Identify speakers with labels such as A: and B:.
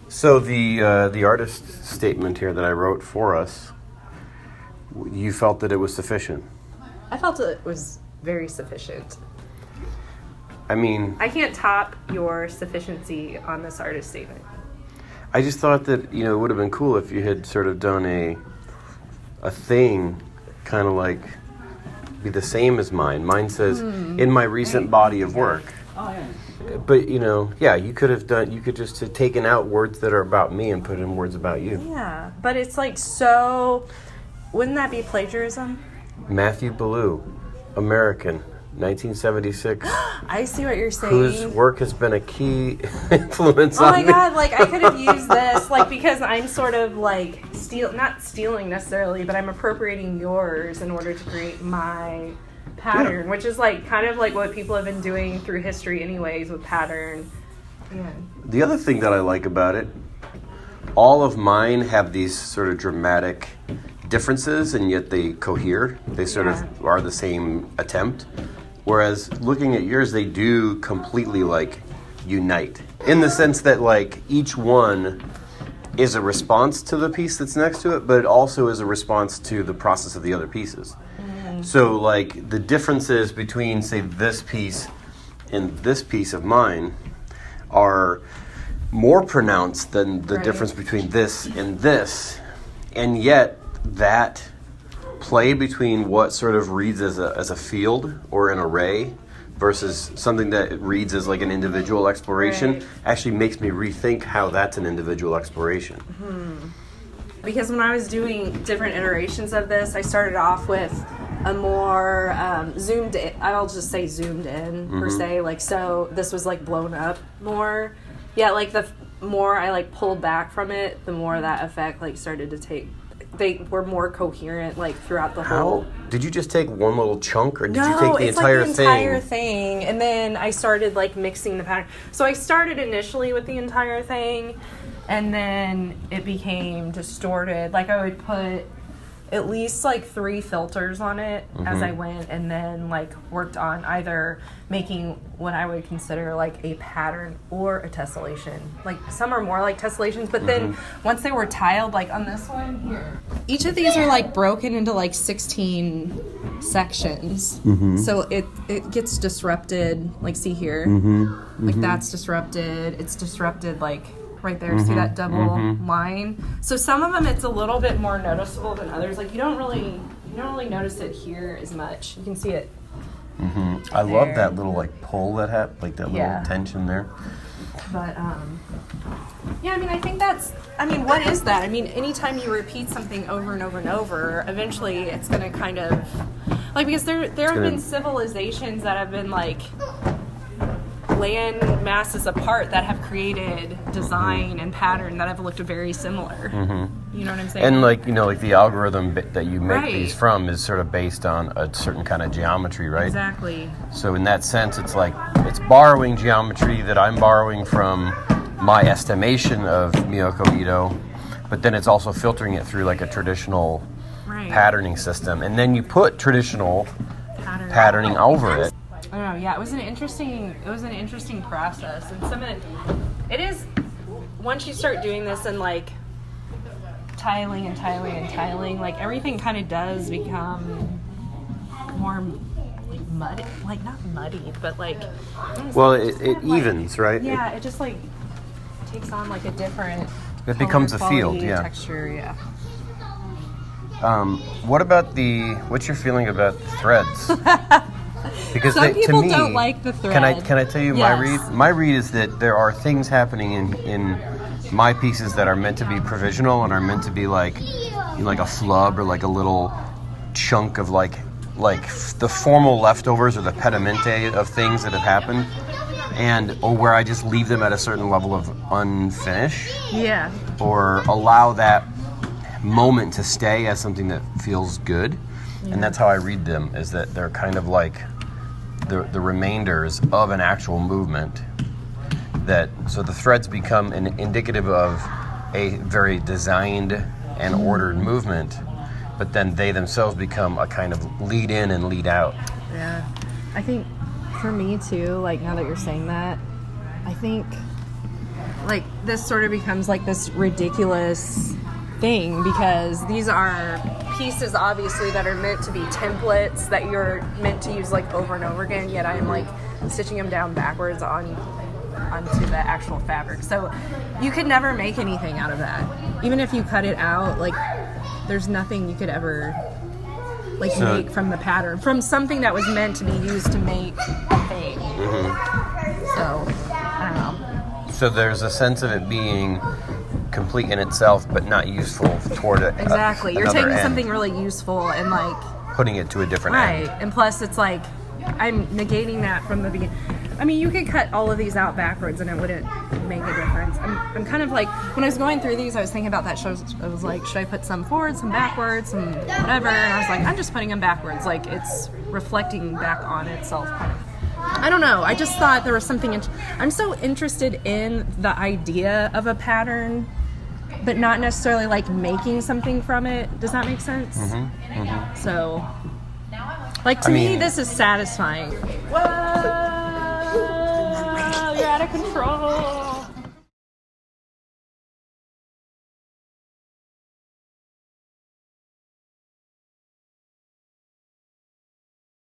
A: So the artist statement here that I wrote for us, you felt that it was sufficient?
B: I felt it was very sufficient.
A: I mean,
B: I can't top your sufficiency on this artist statement.
A: I just thought that, it would have been cool if you had sort of done a thing kind of like be the same as mine. Mine says, in my recent body of work.
B: Oh, yeah.
A: But, you could just have taken out words that are about me and put in words about you.
B: Yeah, but it's like so, wouldn't that be plagiarism?
A: Matthew Ballou, American, 1976.
B: I see what you're saying.
A: Whose work has been a key influence on me.
B: Oh my God, like I could have used this, like because I'm sort of like not stealing necessarily, but I'm appropriating yours in order to create my pattern, which is like kind of like what people have been doing through history anyways with pattern. Yeah.
A: The other thing that I like about it, all of mine have these sort of dramatic differences and yet they cohere. They sort of are the same attempt. Whereas looking at yours, they do completely like unite in the sense that like each one is a response to the piece that's next to it, but it also is a response to the process of the other pieces. So like the differences between, say, this piece and this piece of mine are more pronounced than the difference between this and this. And yet that play between what sort of reads as a field or an array versus something that reads as like an individual exploration actually makes me rethink how that's an individual exploration.
B: Because when I was doing different iterations of this, I started off with a more zoomed in, I'll just say zoomed in per se, like so this was like blown up more. Yeah, like the more I like pulled back from it, the more that effect like started to take. They were more coherent like throughout the whole.
A: Did you just take one little chunk, or did you take the
B: it's
A: entire
B: like the entire thing? And then I started like mixing the pattern. So I started initially with the entire thing, and then it became distorted. Like I would put at least like 3 filters on it as I went, and then like worked on either making what I would consider like a pattern or a tessellation. Like some are more like tessellations, but then once they were tiled, like on this one here, each of these are like broken into like 16 sections. So it gets disrupted, like see here, like that's disrupted. It's disrupted like right there, see that double line? So some of them it's a little bit more noticeable than others. Like you don't really notice it here as much. You can see it.
A: I love that little like pull that happened, like that little tension there.
B: But yeah, I mean, I think what is that? I mean, anytime you repeat something over and over and over, eventually it's going to kind of like, because there have been civilizations that have been like land masses apart that have created design and pattern that have looked very similar. You know what I'm saying?
A: And like the algorithm that you make these from is sort of based on a certain kind of geometry, right?
B: Exactly.
A: So in that sense, it's like it's borrowing geometry that I'm borrowing from my estimation of Miyoko Ito, but then it's also filtering it through like a traditional patterning system, and then you put traditional patterning over it.
B: I don't know. Yeah, it was an interesting process, and it is once you start doing this and like tiling, like everything kind of does become more like muddy, like not muddy, but like
A: it evens, right?
B: Yeah, it just like takes on like a different.
A: It becomes a field,
B: texture, yeah.
A: What about what's your feeling about the threads? Because
B: some people don't like the thread.
A: Can I tell you my read? My read is that there are things happening in my pieces that are meant to be provisional and are meant to be like a flub or like a little chunk of like the formal leftovers or the pedamente of things that have happened, or where I just leave them at a certain level of unfinished. Yeah. Or allow that moment to stay as something that feels good. And that's how I read them, is that they're kind of like the remainders of an actual movement. So the threads become indicative of a very designed and ordered movement, but then they themselves become a kind of lead in and lead out.
B: Yeah. I think for me too, like now that you're saying that, I think like this sort of becomes like this ridiculous thing, because these are pieces obviously that are meant to be templates that you're meant to use like over and over again, yet I'm like stitching them down backwards onto the actual fabric. So you could never make anything out of that. Even if you cut it out, like there's nothing you could ever like make from the pattern, from something that was meant to be used to make a thing. So I don't know.
A: So there's a sense of it being complete in itself, but not useful toward it.
B: Exactly. You're taking something really useful and like
A: putting it to a different end.
B: Right. And plus it's like I'm negating that from the beginning. I mean, you could cut all of these out backwards and it wouldn't make a difference. I'm kind of like, when I was going through these, I was thinking about that show. I was like, should I put some forward, some backwards, some whatever? And I was like, I'm just putting them backwards. Like, it's reflecting back on itself. Kind of. I don't know. I just thought there was something. I'm so interested in the idea of a pattern, but not necessarily like making something from it. Does that make sense? So, like to me, this is satisfying. Whoa! You're out of control.